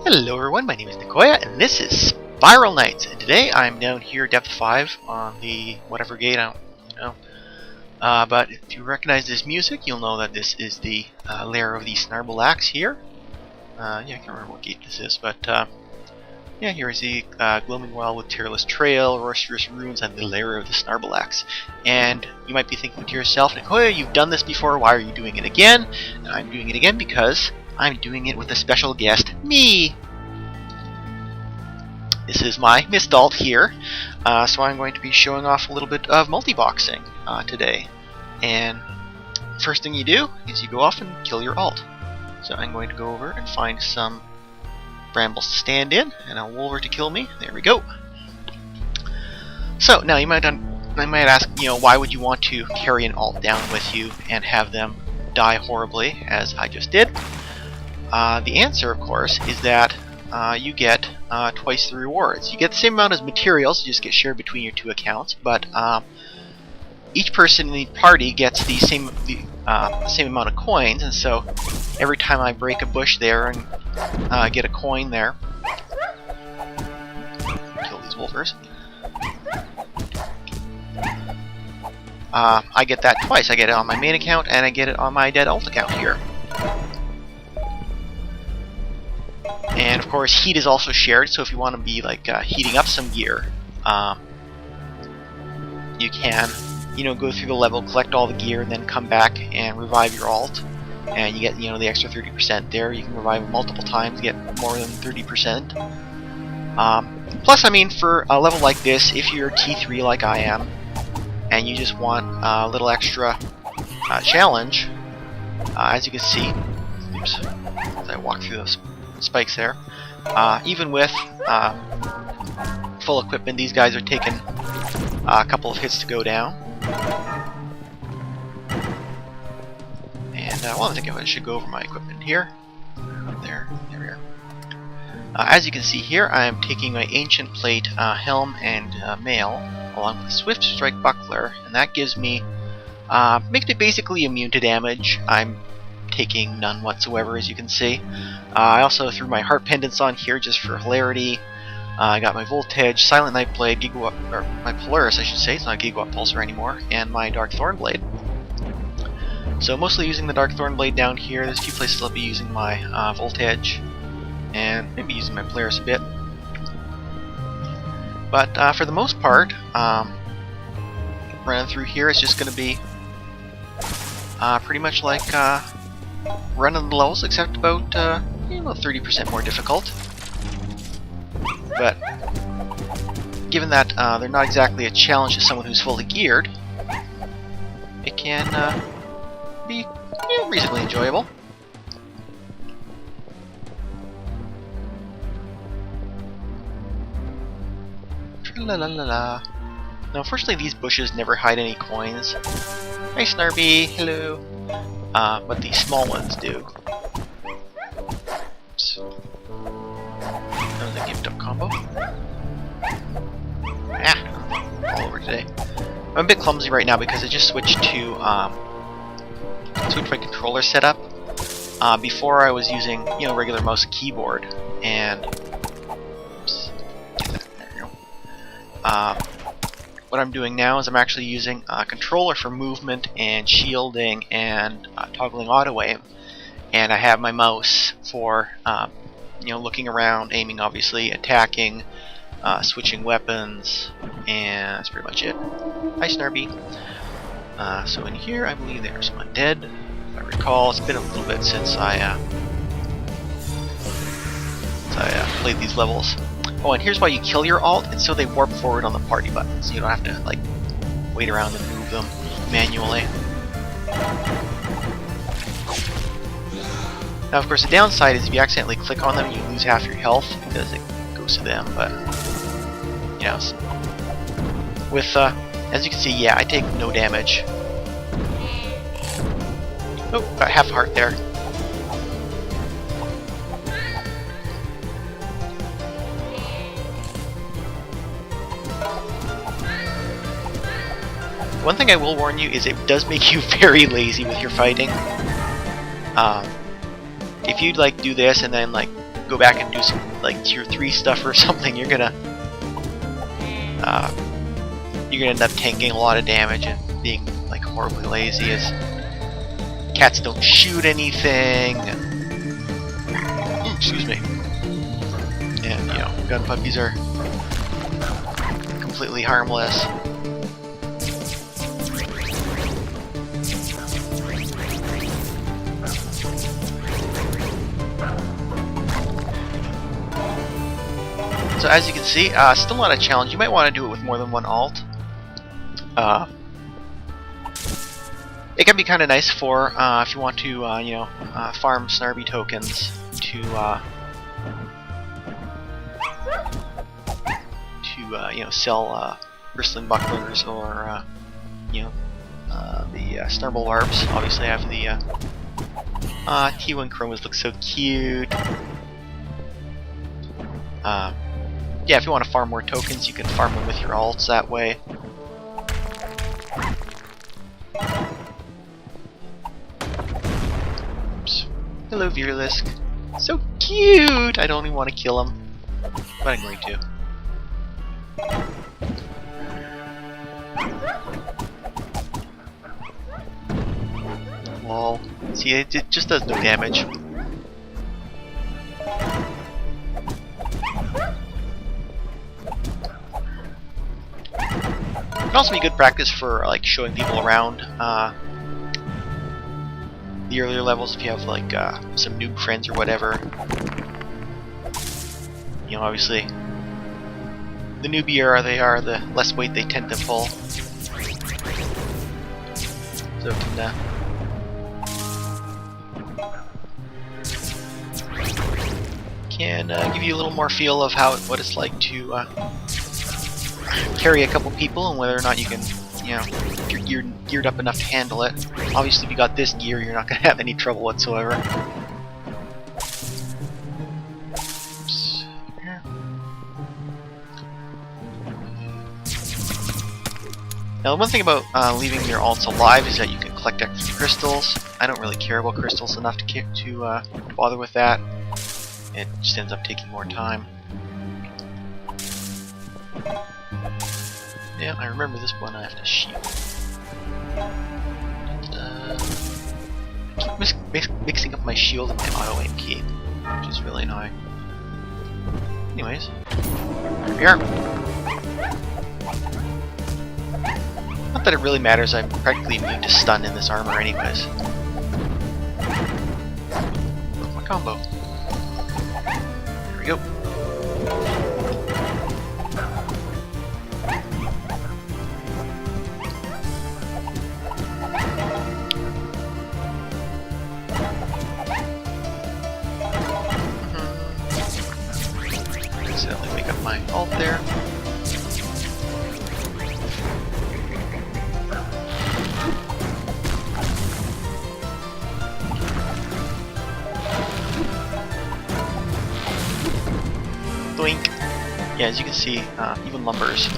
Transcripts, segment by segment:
Hello everyone, my name is Nicoya, and this is Spiral Knights, and today I'm down here depth 5 on the whatever gate, I don't know. But if you recognize this music, you'll know that this is the lair of the Snarbolax here. Yeah, I can't remember what gate this is, but yeah, here is the glowing well with tearless trail, roisterous runes, and the lair of the Snarbolax. And you might be thinking to yourself, Nicoya, you've done this before, why are you doing it again? And I'm doing it again because I'm doing it with a special guest, me! This is my Mistalt here, so I'm going to be showing off a little bit of multiboxing today. And first thing you do is you go off and kill your alt. So I'm going to go over and find some brambles to stand in, and a wolver to kill me. There we go. So now I might ask, why would you want to carry an alt down with you and have them die horribly, as I just did? The answer, of course, is that you get twice the rewards. You get the same amount as materials, you just get shared between your two accounts, but each person in the party gets the same amount of coins, and so every time I break a bush there and get a coin there, kill these wolvers, I get that twice. I get it on my main account and I get it on my dead alt account here. And of course, heat is also shared, so if you want to be like heating up some gear, you can, go through the level, collect all the gear, and then come back and revive your alt, and you get, the extra 30% there. You can revive it multiple times, get more than 30%. Plus, I mean, for a level like this, if you're T3 like I am, and you just want a little extra challenge, as you can see, oops, as I walk through those spikes there, even with full equipment, these guys are taking a couple of hits to go down. And well, I think I should go over my equipment here. There we are. As you can see here, I am taking my ancient plate helm and mail along with a swift strike buckler, and that gives me makes me basically immune to damage. I'm taking none whatsoever, as you can see. I also threw my heart pendants on here just for hilarity. I got my voltage, silent night blade, gigawatt, or my Polaris I should say, it's not a gigawatt pulsar anymore, and my dark thorn blade. So mostly using the dark thorn blade down here. There's a few places I'll be using my voltage, and maybe using my Polaris a bit. But for the most part, running through here is just going to be pretty much like running the levels, except about 30% more difficult. But given that they're not exactly a challenge to someone who's fully geared, it can be reasonably enjoyable. La la la la. Now, unfortunately, these bushes never hide any coins. Hi, Snarby. Hello. But the small ones do. So, that was a gift up combo. All over today. I'm a bit clumsy right now because I just switched to my controller setup. Before I was using regular mouse and keyboard, and oops, there you go. What I'm doing now is I'm actually using a controller for movement and shielding and toggling auto aim, and I have my mouse for looking around, aiming, obviously, attacking, switching weapons, and that's pretty much it. Hi, Snarby. So in here, I believe there's my dead. If I recall, it's been a little bit since I played these levels. Oh, and here's why you kill your alt, and so they warp forward on the party button, so you don't have to like wait around and move them manually. Now, of course, the downside is if you accidentally click on them, you lose half your health because it goes to them. But with as you can see, yeah, I take no damage. Oh, got half a heart there. One thing I will warn you is it does make you very lazy with your fighting. If you'd like do this and then like go back and do some like tier 3 stuff or something, you're gonna end up tanking a lot of damage and being like horribly lazy, as cats don't shoot anything. Ooh, excuse me. And you know, gun puppies are completely harmless. So as you can see, still not a challenge. You might want to do it with more than one alt. It can be kind of nice for if you want to, you know, farm Snarby tokens to you know, sell bristling bucklers or you know, the Snarbolax. Obviously, I have the T1 chromas look so cute. Yeah, if you want to farm more tokens, you can farm them with your alts that way. Oops. Hello, Virlisk. So cute! I don't even want to kill him, but I'm going to. Lol. See, it just does no damage. It can also be good practice for like showing people around the earlier levels if you have like some noob friends or whatever. You know, obviously, the newbier they are, the less weight they tend to pull. So it can give you a little more feel of what it's like to carry a couple people and whether or not you can, you know, if you're geared up enough to handle it. Obviously, if you got this gear, you're not going to have any trouble whatsoever. Oops. Now, the one thing about leaving your alts alive is that you can collect extra crystals. I don't really care about crystals enough to bother with that. It just ends up taking more time. Yeah, I remember this one. I have to shield. I keep mixing up my shield and my auto aim key, which is really annoying. Anyways, here we are. Not that it really matters. I'm practically immune to stun in this armor, anyways. My combo. Here we go. Accidentally make up my ult there. Doink. Yeah, as you can see, even lumbers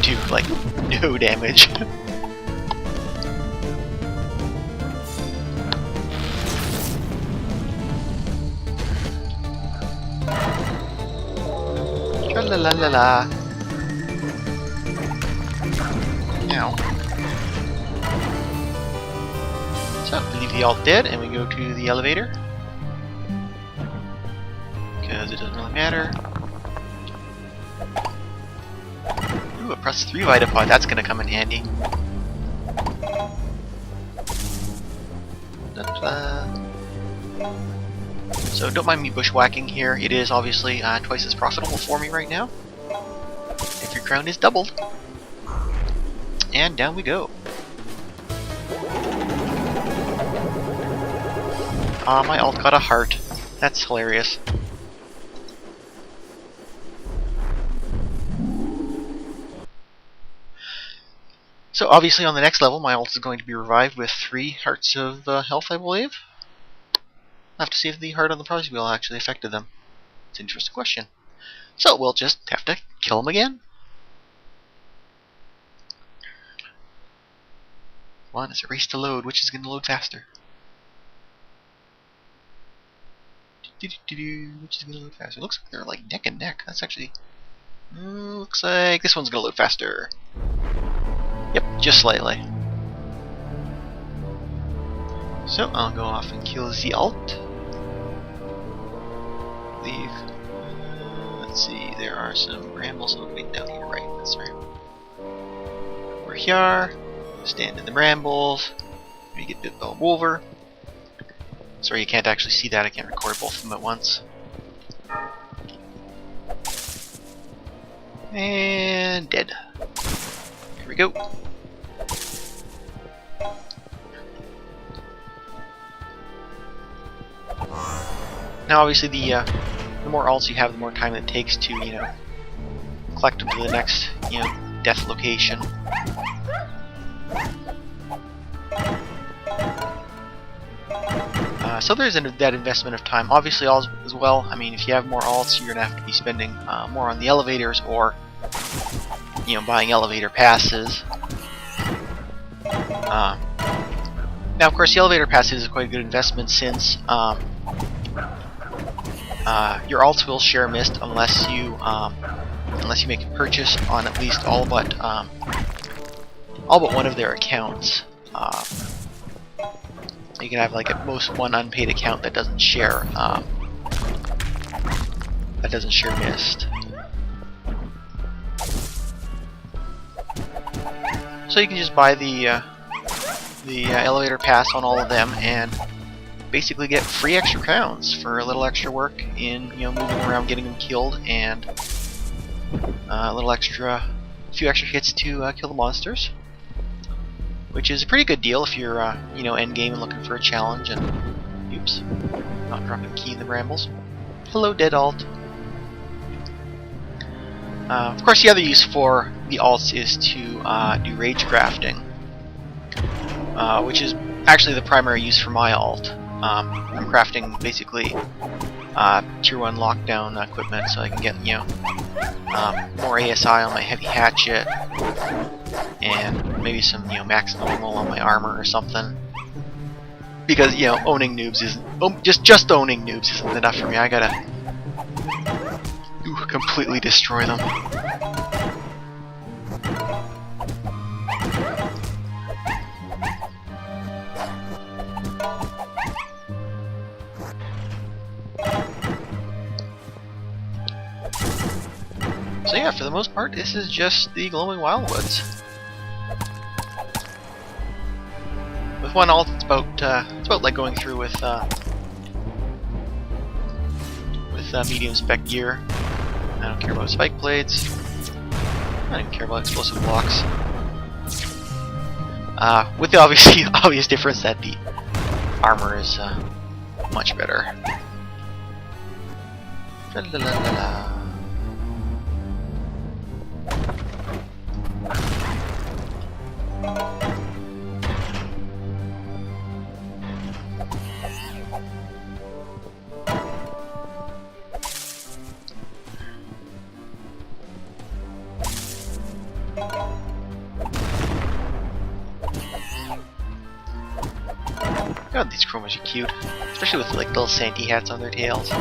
do like no damage. La la la la. Ow. So, we leave the alt dead and we go to the elevator. Because it doesn't really matter. Ooh, a +3 Vitapod, that's gonna come in handy. So don't mind me bushwhacking here. It is obviously twice as profitable for me right now. If your crown is doubled. And down we go. My ult got a heart. That's hilarious. So obviously on the next level my ult is going to be revived with 3 hearts of health, I believe. I'll have to see if the heart on the prize wheel actually affected them. It's an interesting question. So we'll just have to kill him again. Come on, it's a race to load. Which is going to load faster? Which is gonna load faster? It looks like they're like neck and neck. That's actually looks like this one's gonna load faster. Yep, just slightly. So I'll go off and kill the alt. Leave. Let's see, there are some brambles. Oh, wait, down here, right? That's right. We're here. Stand in the brambles. We get bit by a wolver. Sorry, you can't actually see that. I can't record both of them at once. And dead. Here we go. Now, obviously, the more alts you have, the more time it takes to, you know, collect them to the next, you know, death location. So there's that investment of time. Obviously, as well. I mean, if you have more alts, you're gonna have to be spending more on the elevators, or you know, buying elevator passes. Now, of course, the elevator passes is quite a good investment since your alts will share mist unless you make a purchase on at least all but one of their accounts. You can have like at most one unpaid account that doesn't share mist. So you can just buy the elevator pass on all of them and basically get free extra crowns for a little extra work in, you know, moving around, getting them killed, and a few extra hits to kill the monsters, which is a pretty good deal if you're you know, end game and looking for a challenge. And oops, not dropping the key in the brambles. Hello, dead alt. Of course, the other use for the alts is to do rage crafting, which is actually the primary use for my alt. I'm crafting basically tier 1 lockdown equipment so I can get, you know, more ASI on my heavy hatchet, and maybe some, you know, maximum on my armor or something. Because, you know, owning noobs isn't just owning noobs isn't enough for me. I gotta completely destroy them. So yeah, for the most part, this is just the glowing wildwoods. With one alt, it's about like going through with medium spec gear. I don't care about spike blades. I don't even care about explosive blocks. With the obvious difference that the armor is much better. La-la-la-la-la. God, these chromas are cute, especially with like little Santy hats on their tails.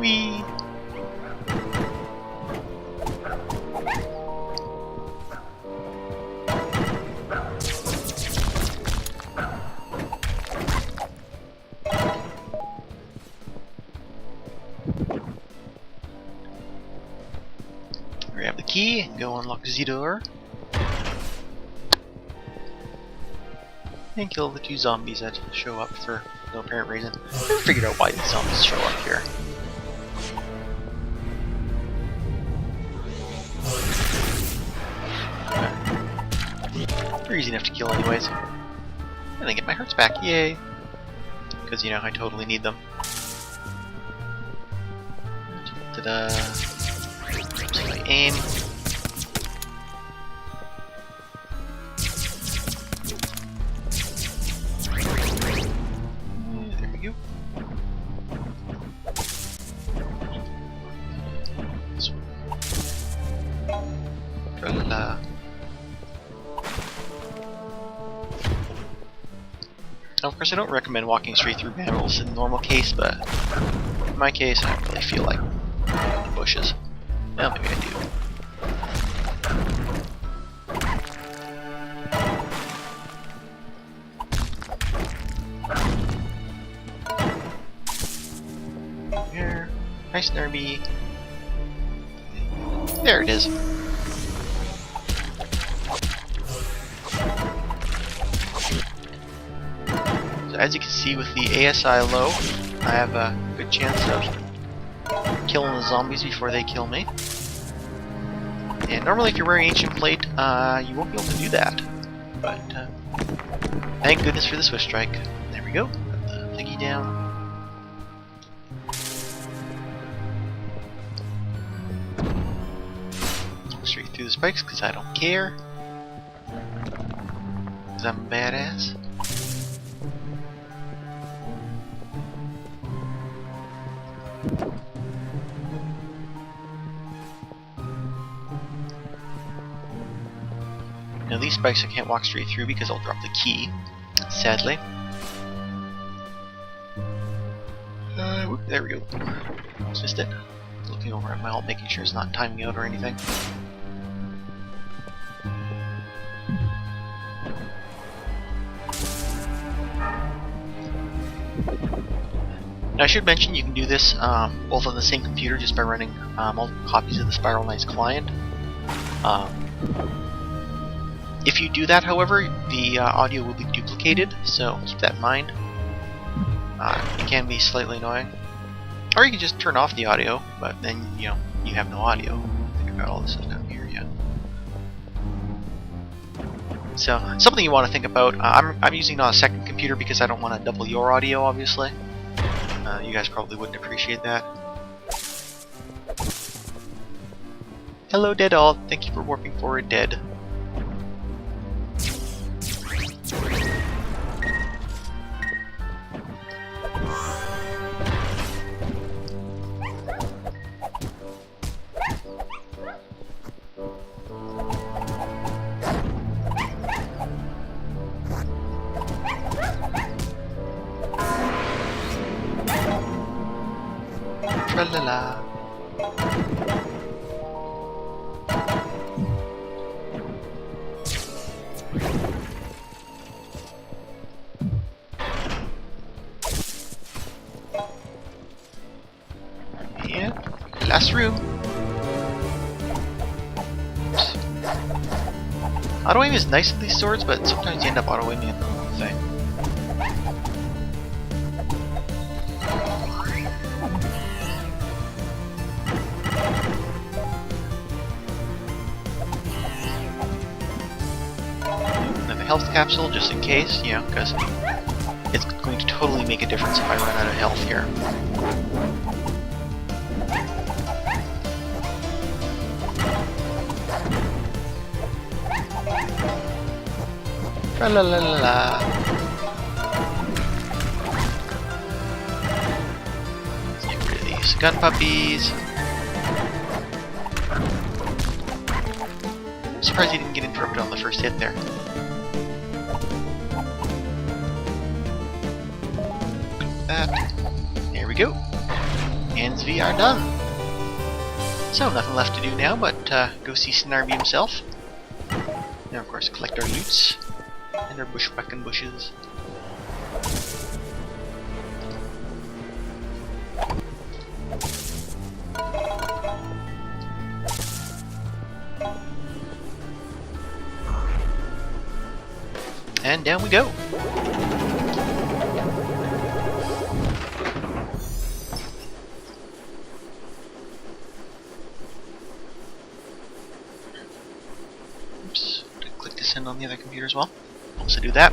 Whee! Grab the key and go unlock the door. And kill the 2 zombies that show up for no apparent reason. I never figured out why these zombies show up here. They're easy enough to kill anyways. And then get my hearts back, yay! Because, you know, I totally need them. Ta-da! So I aim. There we go. Tra-la-la. Now, of course, I don't recommend walking straight through panels in the normal case, but in my case, I don't really feel like the bushes. Well, maybe I do. Here. Hi, Snarby. There it is. So as you can see with the ASI low, I have a good chance of killing the zombies before they kill me. And normally if you're wearing Ancient Plate, you won't be able to do that. But thank goodness for the Swift Strike. There we go. Put the thingy down. Straight through the spikes because I don't care. Because I'm a badass. Now these spikes I can't walk straight through because I'll drop the key, sadly. Whoop, there we go. Almost missed it. Looking over at my ult, making sure it's not timing out or anything. Now I should mention you can do this both on the same computer just by running multiple copies of the Spiral Knights client. If you do that, however, the audio will be duplicated, so keep that in mind. It can be slightly annoying. Or you can just turn off the audio, but then you have no audio. I think I've got all this stuff down here, yeah. So something you want to think about. I'm using a second computer because I don't want to double your audio, obviously. You guys probably wouldn't appreciate that. Hello, Dead All. Thank you for warping forward, Dead. Tra-la-la. And last room. Auto aim is nice with these swords, but sometimes you end up auto aiming at the wrong thing. Health capsule just in case, because it's going to totally make a difference if I run out of health here. Tra la la la la. Let's get rid of these gun puppies. I'm surprised he didn't get interrupted on the first hit there. That. There we go. And V are done. So nothing left to do now but go see Snarby himself. And of course collect our loots and our bushwhacking bushes. And down we go. On the other computer as well. Also do that.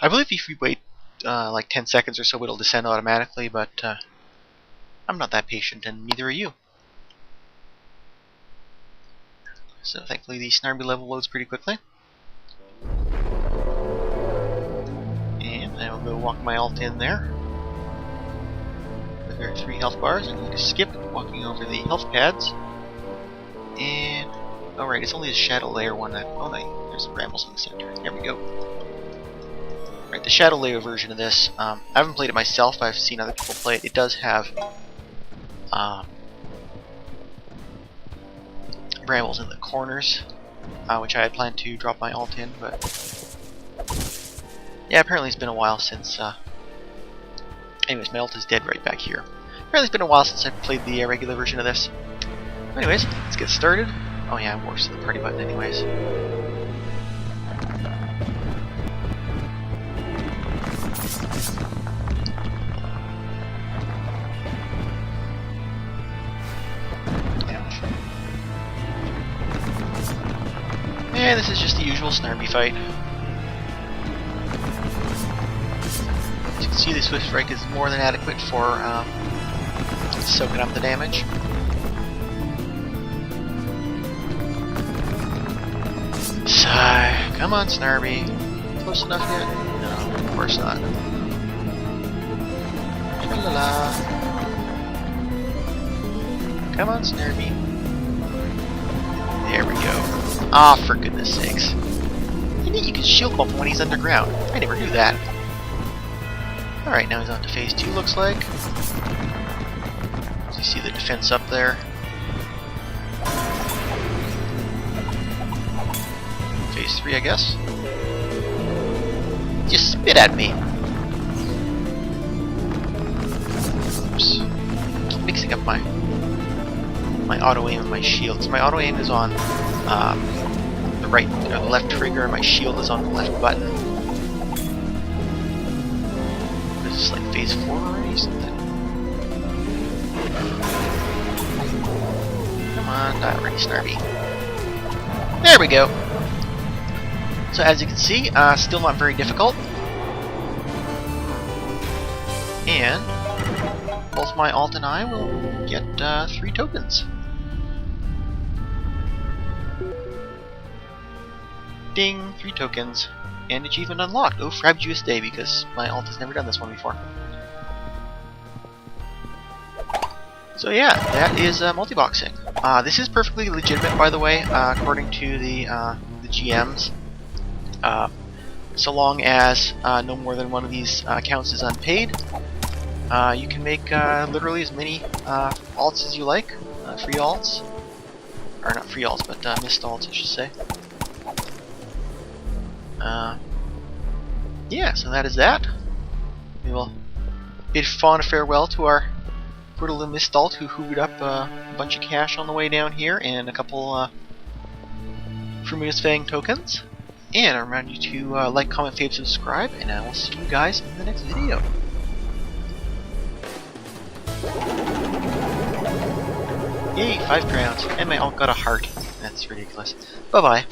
I believe if you wait like 10 seconds or so it'll descend automatically, but I'm not that patient and neither are you. So thankfully the Snarby level loads pretty quickly. And I will go walk my alt in there. There are 3 health bars. I'm going to skip walking over the health pads. And alright, it's only the shadow layer one that. Oh, there's the brambles in the center. There we go. Right, the shadow layer version of this. I haven't played it myself. I've seen other people play it. It does have brambles in the corners, which I had planned to drop my alt in, but yeah, apparently it's been a while since. Anyways, my alt is dead right back here. Apparently it's been a while since I played the regular version of this. Anyways, let's get started. Oh yeah, it works to the party button anyways. And this is just the usual Snarby fight. As you can see, the Swift Strike is more than adequate for soaking up the damage. Sigh. Come on, Snarby. Close enough yet? No, of course not. Tra-la-la. Come on, Snarby. There we go. Ah, for goodness sakes. I think you can shield bump when he's underground. I never knew that. Alright, now he's on to phase 2, looks like. So you see the defense up there. Phase 3, I guess. Just spit at me. Oops. I keep mixing up my auto aim and my shield. So my auto aim is on the right or the left trigger, and my shield is on the left button. What is this, like phase 4 already? Something? Come on, die already, Snarby. There we go. So as you can see, still not very difficult. And both my alt and I will get 3 tokens. Ding! 3 tokens. And achievement unlocked. Oh, frabjous day, because my alt has never done this one before. So yeah, that is multiboxing. This is perfectly legitimate, by the way, according to the GMs. So long as no more than one of these accounts is unpaid, you can make literally as many alts as you like, free alts, or not free alts, but missed alts, I should say. Yeah, so that is that. We will bid fond farewell to our poor little missed alt who hoovered up a bunch of cash on the way down here and a couple Fruminous Fang tokens. And I remind you to like, comment, fave, subscribe, and I will see you guys in the next video. Yay, 5 crowns, and my alt got a heart. That's ridiculous. Bye-bye.